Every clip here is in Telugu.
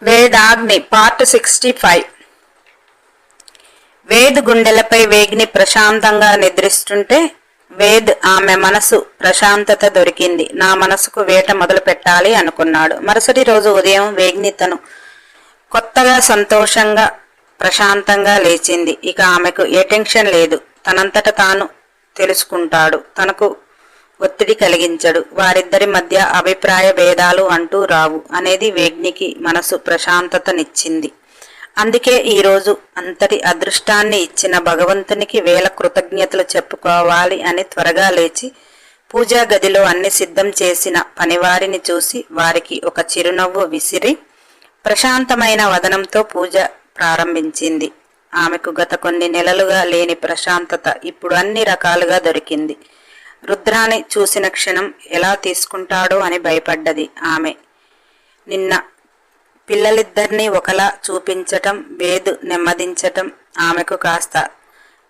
వేదాగ్ని పార్ట్ 65. వేద్ గుండెలపై వేగ్ని ప్రశాంతంగా నిద్రిస్తుంటే వేద్ ఆమె మనసు ప్రశాంతత దొరికింది. నా మనసుకు వేట మొదలు పెట్టాలి అనుకున్నాడు. మరుసటి రోజు ఉదయం వేగ్ని తను కొత్తగా సంతోషంగా ప్రశాంతంగా లేచింది. ఇక ఆమెకు ఏ టెన్షన్ లేదు. తనంతట తాను తెలుసుకుంటాడు. తనకు ఒత్తిడి కలిగించడు. వారిద్దరి మధ్య అభిప్రాయ భేదాలు అంటూ రావు అనేది వేగ్నికి మనసు ప్రశాంతతనిచ్చింది. అందుకే ఈరోజు అంతటి అదృష్టాన్ని ఇచ్చిన భగవంతునికి వేల కృతజ్ఞతలు చెప్పుకోవాలి అని త్వరగా లేచి పూజా గదిలో అన్ని సిద్ధం చేసిన పనివారిని చూసి వారికి ఒక చిరునవ్వు విసిరి ప్రశాంతమైన వదనంతో పూజ ప్రారంభించింది. ఆమెకు గత కొన్ని నెలలుగా లేని ప్రశాంతత ఇప్పుడు అన్ని రకాలుగా దొరికింది. రుద్రాని చూసిన క్షణం ఎలా తీసుకుంటాడో అని భయపడ్డది ఆమె. నిన్న పిల్లలిద్దరినీ ఒకలా చూపించటం, వేదు నెమ్మదించటం ఆమెకు కాస్త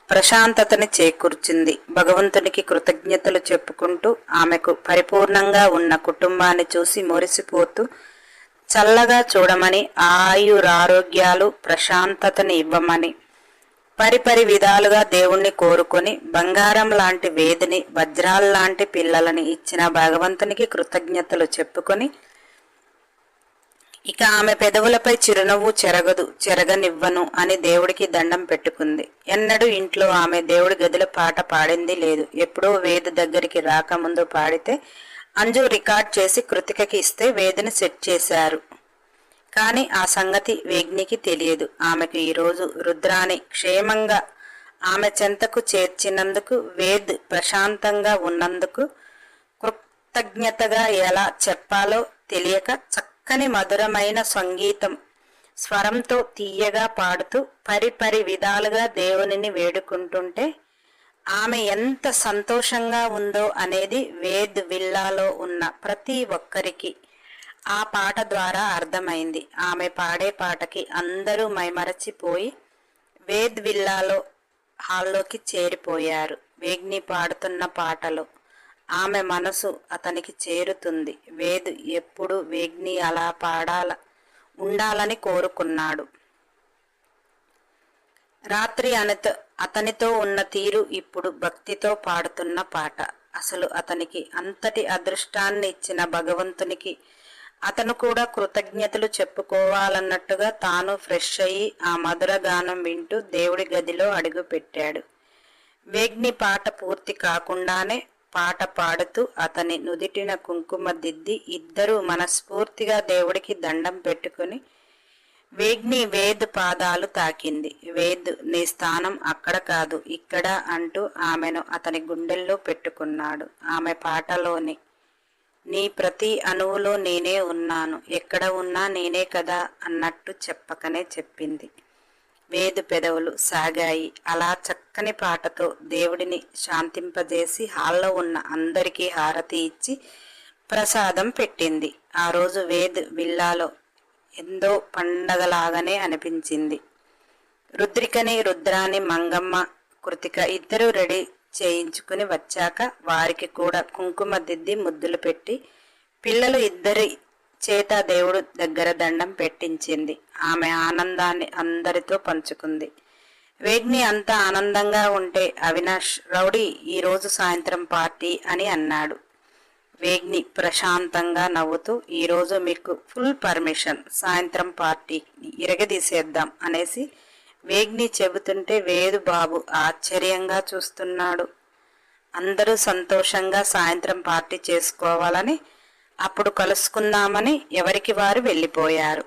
ప్రశాంతతని చేకూర్చింది. భగవంతునికి కృతజ్ఞతలు చెప్పుకుంటూ ఆమెకు పరిపూర్ణంగా ఉన్న కుటుంబాన్ని చూసి మురిసిపోతూ చల్లగా చూడమని, ఆయురారోగ్యాలు ప్రశాంతతని ఇవ్వమని పరిపరి విధాలుగా దేవుణ్ణి కోరుకొని బంగారం లాంటి వేదిని, వజ్రాల్లాంటి పిల్లలని ఇచ్చిన భగవంతునికి కృతజ్ఞతలు చెప్పుకొని ఇక ఆమె పెదవులపై చిరునవ్వు చెరగనివ్వను అని దేవుడికి దండం పెట్టుకుంది. ఎన్నడూ ఇంట్లో ఆమె దేవుడి గదిలో పాట పాడింది లేదు. ఎప్పుడో వేద దగ్గరికి రాకముందు పాడితే అంజు రికార్డ్ చేసి కృతికకి ఇస్తే వేదిని సెట్ చేశారు. కానీ ఆ సంగతి వేగ్నికి తెలియదు. ఆమెకు ఈరోజు రుద్రాని క్షేమంగా ఆమె చెంతకు చేర్చినందుకు, వేద్ ప్రశాంతంగా ఉన్నందుకు కృతజ్ఞతగా ఎలా చెప్పాలో తెలియక చక్కని మధురమైన సంగీతం స్వరంతో తీయగా పాడుతూ పరిపరి విధాలుగా దేవునిని వేడుకుంటుంటే ఆమె ఎంత సంతోషంగా ఉందో అనేది వేద్ విల్లాలో ఉన్న ప్రతి ఒక్కరికి ఆ పాట ద్వారా అర్థమైంది. ఆమె పాడే పాటకి అందరూ మైమరచిపోయి వేద్ విల్లాలో హాల్లోకి చేరిపోయారు. వేగ్ని పాడుతున్న పాటలో ఆమె మనసు అతనికి చేరుతుంది. వేద్ ఎప్పుడు వేగ్ని అలా ఉండాలని కోరుకున్నాడు. రాత్రి అతనితో ఉన్న తీరు ఇప్పుడు భక్తితో పాడుతున్న పాట. అసలు అతనికి అంతటి అదృష్టాన్ని ఇచ్చిన భగవంతునికి అతను కూడా కృతజ్ఞతలు చెప్పుకోవాలన్నట్టుగా తాను ఫ్రెష్ అయ్యి ఆ మధుర గానం వింటూ దేవుడి గదిలో అడుగు పెట్టాడు. వేగ్ని పాట పూర్తి కాకుండానే పాట పాడుతూ అతని నుదిటిన కుంకుమ దిద్ది ఇద్దరూ మనస్ఫూర్తిగా దేవుడికి దండం పెట్టుకుని వేగ్ని వేద్ పాదాలు తాకింది. వేద్ నీ స్థానం అక్కడ కాదు ఇక్కడ అంటూ ఆమెను అతని గుండెల్లో పెట్టుకున్నాడు. ఆమె పాటలోని నీ ప్రతి అణువులో నేనే ఉన్నాను, ఎక్కడ ఉన్నా నేనే కదా అన్నట్టు చెప్పకనే చెప్పింది. వేదు పెదవులు సాగాయి. అలా చక్కని పాటతో దేవుడిని శాంతింపజేసి హాల్లో ఉన్న అందరికీ హారతి ఇచ్చి ప్రసాదం పెట్టింది. ఆ రోజు వేద్ విల్లాలో ఎంతో పండగలాగానే అనిపించింది. రుద్రాని, మంగమ్మ, కృతిక ఇద్దరూ రెడీ చేయించుకుని వచ్చాక వారికి కూడా కుంకుమ దిద్ది ముద్దులు పెట్టి పిల్లలు ఇద్దరి చేత దేవుడు దగ్గర దండం పెట్టించింది. ఆమె ఆనందాన్ని అందరితో పంచుకుంది. వేగ్ని అంత ఆనందంగా ఉంటే అవినాష్, రౌడీ ఈరోజు సాయంత్రం పార్టీ అని అన్నాడు. వేగ్ని ప్రశాంతంగా నవ్వుతూ ఈరోజు మీకు ఫుల్ పర్మిషన్, సాయంత్రం పార్టీని ఇరగదీసేద్దాం అనేసి వేగ్ని చెబుతుంటే వేదు బాబు ఆశ్చర్యంగా చూస్తున్నాడు. అందరూ సంతోషంగా సాయంత్రం పార్టీ చేసుకోవాలని, అప్పుడు కలుసుకుందామని ఎవరికి వారు వెళ్ళిపోయారు.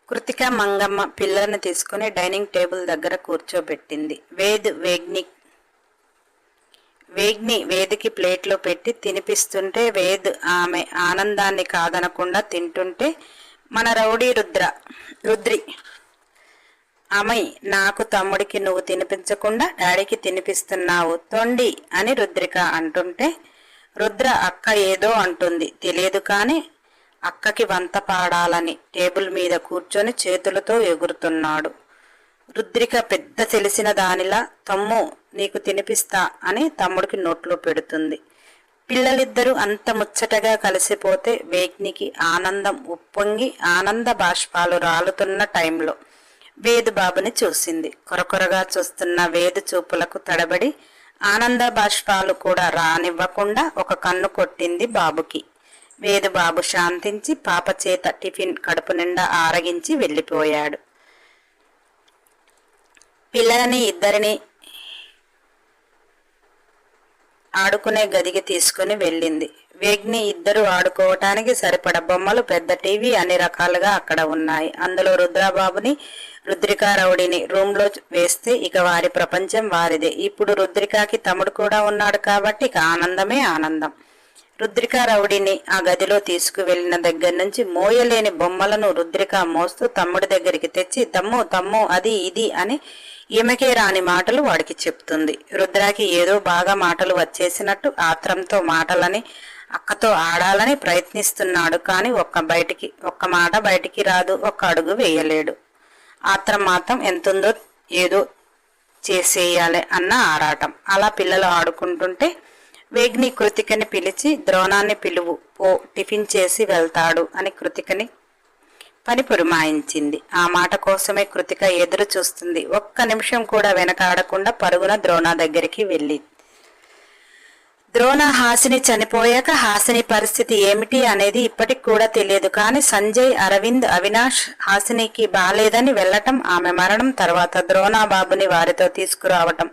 కృతిక, మంగమ్మ పిల్లలను తీసుకుని డైనింగ్ టేబుల్ దగ్గర కూర్చోబెట్టింది. వేగ్ని వేదికి ప్లేట్లో పెట్టి తినిపిస్తుంటే వేద్ ఆమె ఆనందాన్ని కాదనకుండా తింటుంటే మన రౌడీ రుద్రి అమై, నాకు తమ్ముడికి నువ్వు తినిపించకుండా డాడీకి తినిపిస్తున్నావు తొండి అని రుద్రిక అంటుంటే రుద్ర అక్క ఏదో అంటుంది తెలియదు కానీ అక్కకి వంత పాడాలని టేబుల్ మీద కూర్చొని చేతులతో ఎగురుతున్నాడు. రుద్రిక పెద్ద తెలిసిన దానిలా తమ్ము నీకు తినిపిస్తా అని తమ్ముడికి నోట్లో పెడుతుంది. పిల్లలిద్దరూ అంత ముచ్చటగా కలిసిపోతే వేగ్నికి ఆనందం ఉప్పొంగి ఆనంద బాష్పాలు రాలుతున్న టైంలో వేదు బాబుని చూసింది. కొరకొరగా చూస్తున్న వేదు చూపులకు తడబడి ఆనంద బాష్పాలు కూడా రానివ్వకుండా ఒక కన్ను కొట్టింది బాబుకి. వేదు బాబు శాంతించి పాప చేత టిఫిన్ కడుపు నిండా ఆరగించి వెళ్ళిపోయాడు. పిల్లలని ఇద్దరిని ఆడుకునే గదికి తీసుకుని వెళ్ళింది. వేగ్ని ఇద్దరు ఆడుకోవటానికి సరిపడ బొమ్మలు, పెద్ద టీవీ అన్ని రకాలుగా అక్కడ ఉన్నాయి. అందులో రుద్రబాబుని, రుద్రికా రౌడీని రూమ్లో వేస్తే ఇక వారి ప్రపంచం వారిదే. ఇప్పుడు రుద్రికాకి తమ్ముడు కూడా ఉన్నాడు కాబట్టి ఇక ఆనందమే ఆనందం. రుద్రికా రౌడీని ఆ గదిలో తీసుకువెళ్లిన దగ్గర నుంచి మోయలేని బొమ్మలను రుద్రిక మోస్తూ తమ్ముడి దగ్గరికి తెచ్చి తమ్ము తమ్ము అది ఇది అని ఈమెకే రాని మాటలు వాడికి చెప్తుంది. రుద్రాకి ఏదో బాగా మాటలు వచ్చేసినట్టు ఆత్రంతో మాటలని అక్కతో ఆడాలని ప్రయత్నిస్తున్నాడు. కానీ ఒక్క మాట బయటికి రాదు, ఒక్క అడుగు వేయలేడు. ఆత్రం మాత్రం ఎంతుందో ఏదో చేసేయాలి అన్న ఆరాటం. అలా పిల్లలు ఆడుకుంటుంటే వేగ్ని కృతికని పిలిచి ద్రోణాన్ని పిలువు పో, టిఫిన్ చేసి వెళ్తాడు అని కృతికని పని పురమాయించింది. ఆ మాట కోసమే కృతిక ఎదురు చూస్తుంది. ఒక్క నిమిషం కూడా వెనకాడకుండా పరుగున ద్రోణ దగ్గరికి వెళ్ళి ద్రోణ హాసిని చనిపోయాక హాసిని పరిస్థితి ఏమిటి అనేది ఇప్పటికి కూడా తెలియదు. కానీ సంజయ్, అరవింద్, అవినాష్ హాసినికి బాలేదని వెళ్లటం, ఆమె మరణం తర్వాత ద్రోణ బాబుని వారితో తీసుకురావటం,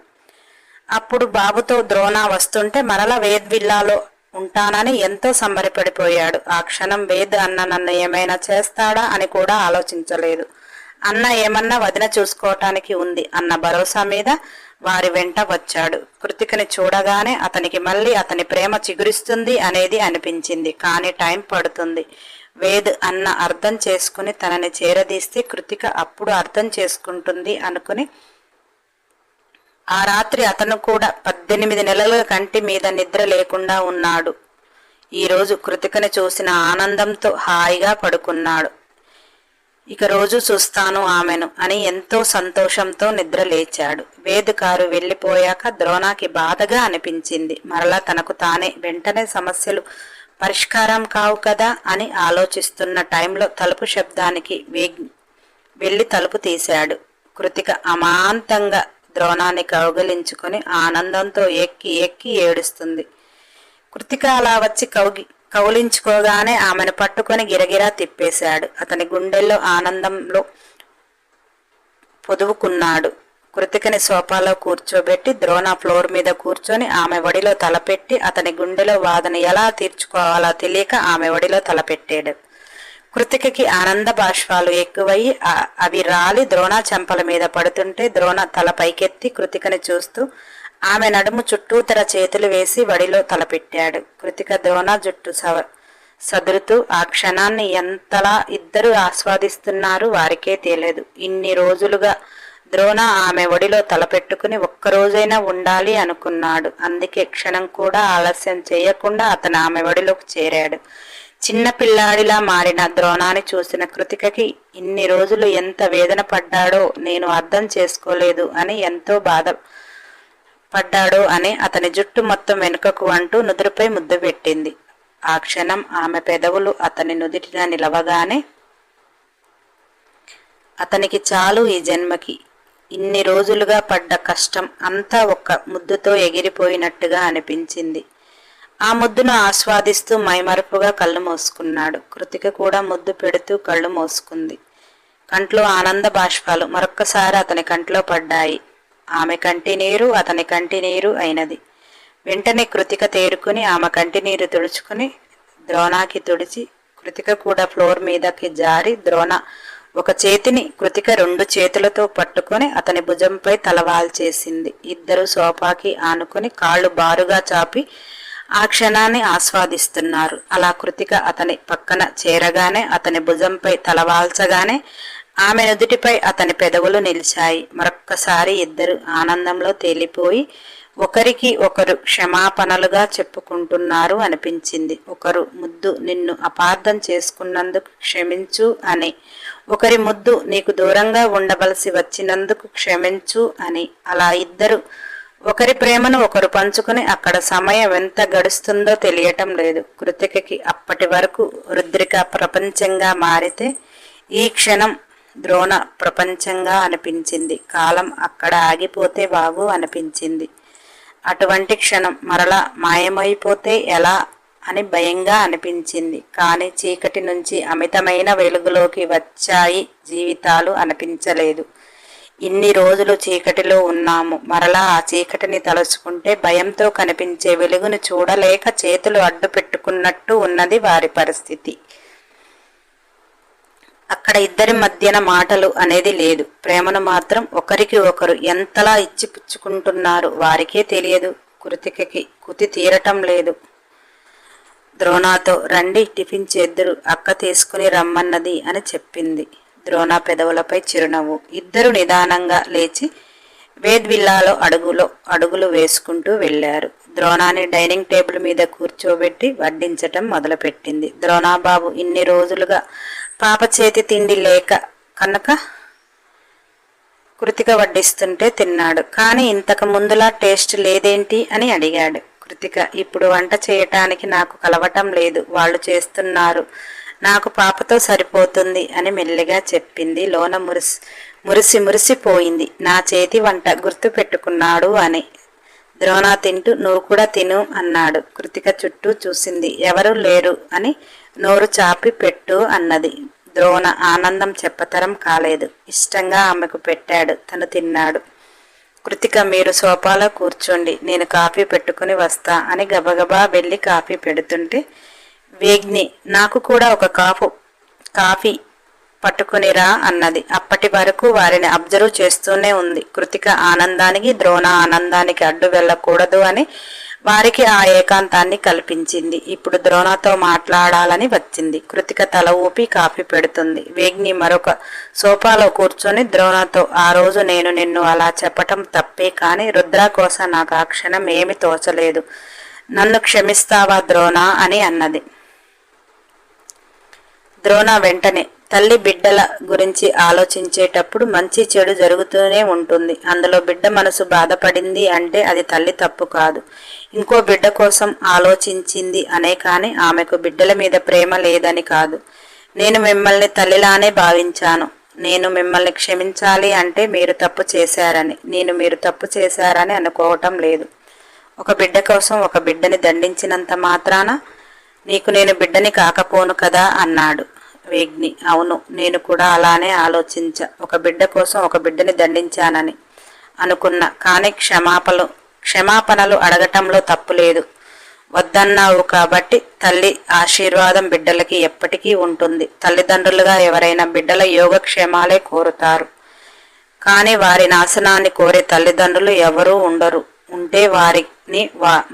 అప్పుడు బాబుతో ద్రోణ వస్తుంటే మరలా వేద్ విల్లాలో ఉంటానని ఎంతో సంబరపడిపోయాడు. ఆ క్షణం వేద్ అన్న నన్ను ఏమైనా చేస్తాడా అని కూడా ఆలోచించలేదు. అన్న ఏమన్నా వదిన చూసుకోవటానికి ఉంది అన్న భరోసా మీద వారి వెంట వచ్చాడు. కృతికని చూడగానే అతనికి మళ్ళీ అతని ప్రేమ చిగురిస్తుంది అనేది అనిపించింది. కానీ టైం పడుతుంది. వేద్ అన్న అర్థం చేసుకుని తనని చేరదీస్తే కృతిక అప్పుడు అర్థం చేసుకుంటుంది అనుకుని ఆ రాత్రి అతను కూడా 18 నెలల కంటి మీద నిద్ర లేకుండా ఉన్నాడు. ఈరోజు కృతికని చూసిన ఆనందంతో హాయిగా పడుకున్నాడు. ఇక రోజు చూస్తాను ఆమెను అని ఎంతో సంతోషంతో నిద్ర లేచాడు. వేద్ కారు వెళ్లిపోయాక ద్రోణాకి బాధగా అనిపించింది. మరలా తనకు తానే వెంటనే సమస్యలు పరిష్కారం కావు కదా అని ఆలోచిస్తున్న టైంలో తలుపు శబ్దానికి వెళ్లి తలుపు తీశాడు. కృతిక అమాంతంగా ద్రోణాన్ని కౌగిలించుకుని ఆనందంతో ఎక్కి ఎక్కి ఏడుస్తుంది. కృతిక అలా వచ్చి కౌలించుకోగానే ఆమెను పట్టుకొని గిరగిరా తిప్పేశాడు. అతని గుండెల్లో ఆనందంలో పొదువుకున్నాడు. కృతికని సోఫాలో కూర్చోబెట్టి ద్రోణ ఫ్లోర్ మీద కూర్చొని ఆమె ఒడిలో తలపెట్టి అతని గుండెలో బాధను ఎలా తీర్చుకోవాలో తెలియక ఆమె ఒడిలో తలపెట్టాడు. కృతికకి ఆనంద బాష్పాలు ఎక్కువయ్యి అవి రాలి ద్రోణ చెంపల మీద పడుతుంటే ద్రోణ తల పైకెత్తి కృతికని చూస్తూ ఆమె నడుము చుట్టూతర చేతులు వేసి వడిలో తలపెట్టాడు. కృతిక ద్రోణ జుట్టు సదురుతూ ఆ క్షణాన్ని ఎంతలా ఇద్దరు ఆస్వాదిస్తున్నారు వారికే తెలియదు. ఇన్ని రోజులుగా ద్రోణ ఆమె ఒడిలో తలపెట్టుకుని ఒక్కరోజైనా ఉండాలి అనుకున్నాడు. అందుకే క్షణం కూడా ఆలస్యం చేయకుండా అతను ఆమె ఒడిలోకి చేరాడు. చిన్న పిల్లాడిలా మారిన ద్రోణాన్ని చూసిన కృతికకి ఇన్ని రోజులు ఎంత వేదన పడ్డాడో నేను అర్థం చేసుకోలేదు అని, ఎంతో బాధ పడ్డాడో అని అతని జుట్టు మొత్తం వెనుకకు అంటూ నుదురుపై ముద్దు పెట్టింది. ఆ క్షణం ఆమె పెదవులు అతని నుదిటిన నిలవగానే అతనికి చాలు ఈ జన్మకి, ఇన్ని రోజులుగా పడ్డ కష్టం అంతా ఒక్క ముద్దుతో ఎగిరిపోయినట్టుగా అనిపించింది. ఆ ముద్దును ఆస్వాదిస్తూ మైమరుపుగా కళ్ళు మూసుకున్నాడు. కృతిక కూడా ముద్దు పెడుతూ కళ్ళు మూసుకుంది. కంట్లో ఆనంద బాష్పాలు మరొక్కసారి అతని కంట్లో పడ్డాయి. ఆమె కంటి నీరు అతని కంటి నీరు అయినది. వెంటనే కృతిక తేరుకుని ఆమె కంటి నీరు తుడుచుకుని ద్రోణాకి తుడిచి కృతిక కూడా ఫ్లోర్ మీదకి జారి ద్రోణ ఒక చేతిని కృతిక 2 చేతులతో పట్టుకుని అతని భుజంపై తలవాల్చేసింది. ఇద్దరు సోఫాకి ఆనుకుని కాళ్ళు బారుగా చాపి ఆ క్షణాన్ని ఆస్వాదిస్తున్నారు. అలా కృతిక అతని పక్కన చేరగానే అతని భుజంపై తలవాల్చగానే ఆమె నుదుటిపై అతని పెదవులు నిలిచాయి. మరొక్కసారి ఇద్దరు ఆనందంలో తేలిపోయి ఒకరికి ఒకరు క్షమాపణలుగా చెప్పుకుంటున్నారు అనిపించింది. ఒకరు ముద్దు నిన్ను అపార్థం చేసుకున్నందుకు క్షమించు అని, ఒకరి ముద్దు నీకు దూరంగా ఉండవలసి వచ్చినందుకు క్షమించు అని. అలా ఇద్దరు ఒకరి ప్రేమను ఒకరు పంచుకుని అక్కడ సమయం ఎంత గడుస్తుందో తెలియటం లేదు. కృతికకి అప్పటి వరకు రుద్రిక ప్రపంచంగా మారితే ఈ క్షణం ద్రోణ ప్రపంచంగా అనిపించింది. కాలం అక్కడ ఆగిపోతే బాగు అనిపించింది. అటువంటి క్షణం మరలా మాయమైపోతే ఎలా అని భయంగా అనిపించింది. కానీ చీకటి నుంచి అమితమైన వెలుగులోకి వచ్చాయి జీవితాలు అనిపించలేదు. ఇన్ని రోజులు చీకటిలో ఉన్నాము, మరలా ఆ చీకటిని తలుచుకుంటే భయంతో కనిపించే వెలుగును చూడలేక చేతులు అడ్డు పెట్టుకున్నట్టు ఉన్నది వారి పరిస్థితి. అక్కడ ఇద్దరి మధ్యన మాటలు అనేది లేదు. ప్రేమను మాత్రం ఒకరికి ఒకరు ఎంతలా ఇచ్చిపుచ్చుకుంటున్నారు వారికే తెలియదు. కృతికకి కుతి తీరటం లేదు. ద్రోణాతో రండి టిఫిన్ చేద్దురు, అక్క తీసుకుని రమ్మన్నది అని చెప్పింది. ద్రోణ పెదవులపై చిరునవ్వు. ఇద్దరు నిదానంగా లేచి వేద్విల్లాలో అడుగులు వేసుకుంటూ వెళ్లారు. ద్రోణాన్ని డైనింగ్ టేబుల్ మీద కూర్చోబెట్టి వడ్డించటం మొదలుపెట్టింది. ద్రోణాబాబు ఇన్ని రోజులుగా పాప చేతి తిండి లేక కనుక కృతిక వడ్డిస్తుంటే తిన్నాడు. కానీ ఇంతకు ముందులా టేస్ట్ లేదేంటి అని అడిగాడు. కృతిక ఇప్పుడు వంట చేయటానికి నాకు కలవటం లేదు, వాళ్ళు చేస్తున్నారు, నాకు పాపతో సరిపోతుంది అని మెల్లిగా చెప్పింది. లోన మురిసిపోయింది. నా చేతి వంట గుర్తు పెట్టుకున్నాడు అని. ద్రోణ తింటూ నువ్వు కూడా తిను అన్నాడు. కృతిక చుట్టూ చూసింది. ఎవరూ లేరు అని నోరు చాపి పెట్టు అన్నది. ద్రోణ ఆనందం చెప్పతరం కాలేదు. ఇష్టంగా ఆమెకు పెట్టాడు. తను తిన్నాడు. కృతిక మీరు సోఫాలో కూర్చోండి, నేను కాఫీ పెట్టుకుని వస్తా అని గబగబా వెళ్ళి కాఫీ పెడుతుంటే వేగ్ని నాకు కూడా ఒక కాఫీ పట్టుకునిరా అన్నది. అప్పటి వరకు వారిని అబ్జర్వ్ చేస్తూనే ఉంది. కృతిక ఆనందానికి ద్రోణ ఆనందానికి అడ్డు వెళ్ళకూడదు అని వారికి ఆ ఏకాంతాన్ని కల్పించింది. ఇప్పుడు ద్రోణతో మాట్లాడాలని వచ్చింది. కృతిక తల ఊపి కాఫీ పెడుతుంది. వేగ్ని మరొక సోఫాలో కూర్చొని ద్రోణతో ఆ రోజు నేను నిన్ను అలా చెప్పటం తప్పే, కానీ రుద్ర కోసం నాకు ఆ క్షణం ఏమి తోచలేదు, నన్ను క్షమిస్తావా ద్రోణ అని అన్నది. ద్రోణ వెంటనే తల్లి బిడ్డల గురించి ఆలోచించేటప్పుడు మంచి చెడు జరుగుతూనే ఉంటుంది. అందులో బిడ్డ మనసు బాధపడింది అంటే అది తల్లి తప్పు కాదు, ఇంకో బిడ్డ కోసం ఆలోచించింది అనే. కానీ ఆమెకు బిడ్డల మీద ప్రేమ లేదని కాదు. నేను మిమ్మల్ని తల్లిలానే భావించాను. నేను మిమ్మల్ని క్షమించాలి అంటే మీరు తప్పు చేశారని, నేను మీరు తప్పు చేశారని అనుకోవటం లేదు. ఒక బిడ్డ కోసం ఒక బిడ్డని దండించినంత మాత్రాన నీకు నేను బిడ్డని కాకపోను కదా అన్నాడు వేగ్ని. అవును, నేను కూడా అలానే ఒక బిడ్డ కోసం ఒక బిడ్డని దండించానని అనుకున్నా. కానీ క్షమాపణలు అడగటంలో తప్పులేదు. వద్దన్నావు కాబట్టి తల్లి ఆశీర్వాదం బిడ్డలకి ఎప్పటికీ ఉంటుంది. తల్లిదండ్రులుగా ఎవరైనా బిడ్డల యోగక్షేమాలే కోరుతారు, కానీ వారి నాశనాన్ని కోరే తల్లిదండ్రులు ఎవరూ ఉండరు. ఉంటే వారిని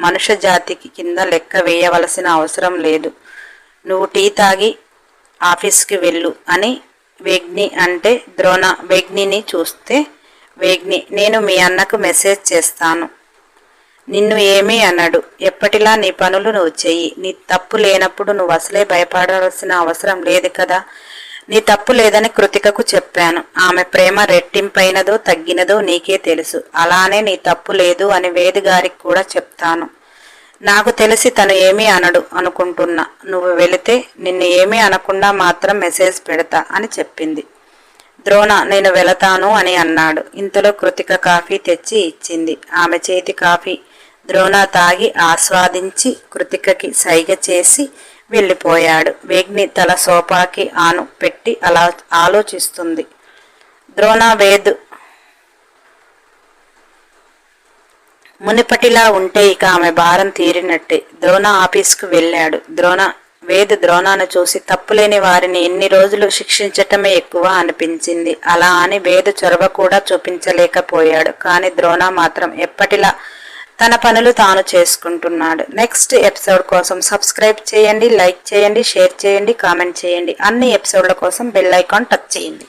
మనుష్య జాతికి కింద లెక్క వేయవలసిన అవసరం లేదు. నువ్వు టీ తాగి ఆఫీస్కి వెళ్ళు అని వేగ్ని అంటే ద్రోణ వేగ్నిని చూస్తే, వేగ్ని నేను మీ అన్నకు మెసేజ్ చేస్తాను, నిన్ను ఏమీ అనడు, ఎప్పటిలా నీ పనులు నువ్వు చెయ్యి. నీ తప్పు లేనప్పుడు నువ్వు అసలే భయపడాల్సిన అవసరం లేదు కదా. నీ తప్పు లేదని కృతికకు చెప్పాను. ఆమె ప్రేమ రెట్టింపైనదో తగ్గినదో నీకే తెలుసు. అలానే నీ తప్పు లేదు అని వేద్ గారికి కూడా చెప్తాను. నాకు తెలిసి తను ఏమీ అనడు అనుకుంటున్నా. నువ్వు వెళితే నిన్ను ఏమీ అనకుండా మాత్రం మెసేజ్ పెడతా అని చెప్పింది. ద్రోణ నేను వెళతాను అని అన్నాడు. ఇంతలో కృతిక కాఫీ తెచ్చి ఇచ్చింది. ఆమె చేతి కాఫీ ద్రోణ తాగి ఆస్వాదించి కృతికకి సైగ చేసి వెళ్ళిపోయాడు. వేగ్ని తల సోఫాకి ఆను పెట్టి అలా ఆలోచిస్తుంది. ద్రోణ వేద్ మునిపటిలా ఉంటే ఇక ఆమె భారం తీరినట్టే. ద్రోణ ఆఫీస్కు వెళ్ళాడు. వేద్ ద్రోణాను చూసి తప్పులేని వారిని ఇన్ని రోజులు శిక్షించటమే ఎక్కువ అనిపించింది. అలా అని వేద్ చొరవ కూడా చూపించలేకపోయాడు. కానీ ద్రోణ మాత్రం ఎప్పటిలా తన పనులు తాను చేసుకుంటున్నాడు. నెక్స్ట్ ఎపిసోడ్ కోసం సబ్స్క్రైబ్ చేయండి, లైక్ చేయండి, షేర్ చేయండి, కామెంట్ చేయండి. అన్ని ఎపిసోడ్ల కోసం బెల్ ఐకాన్ టచ్ చేయండి.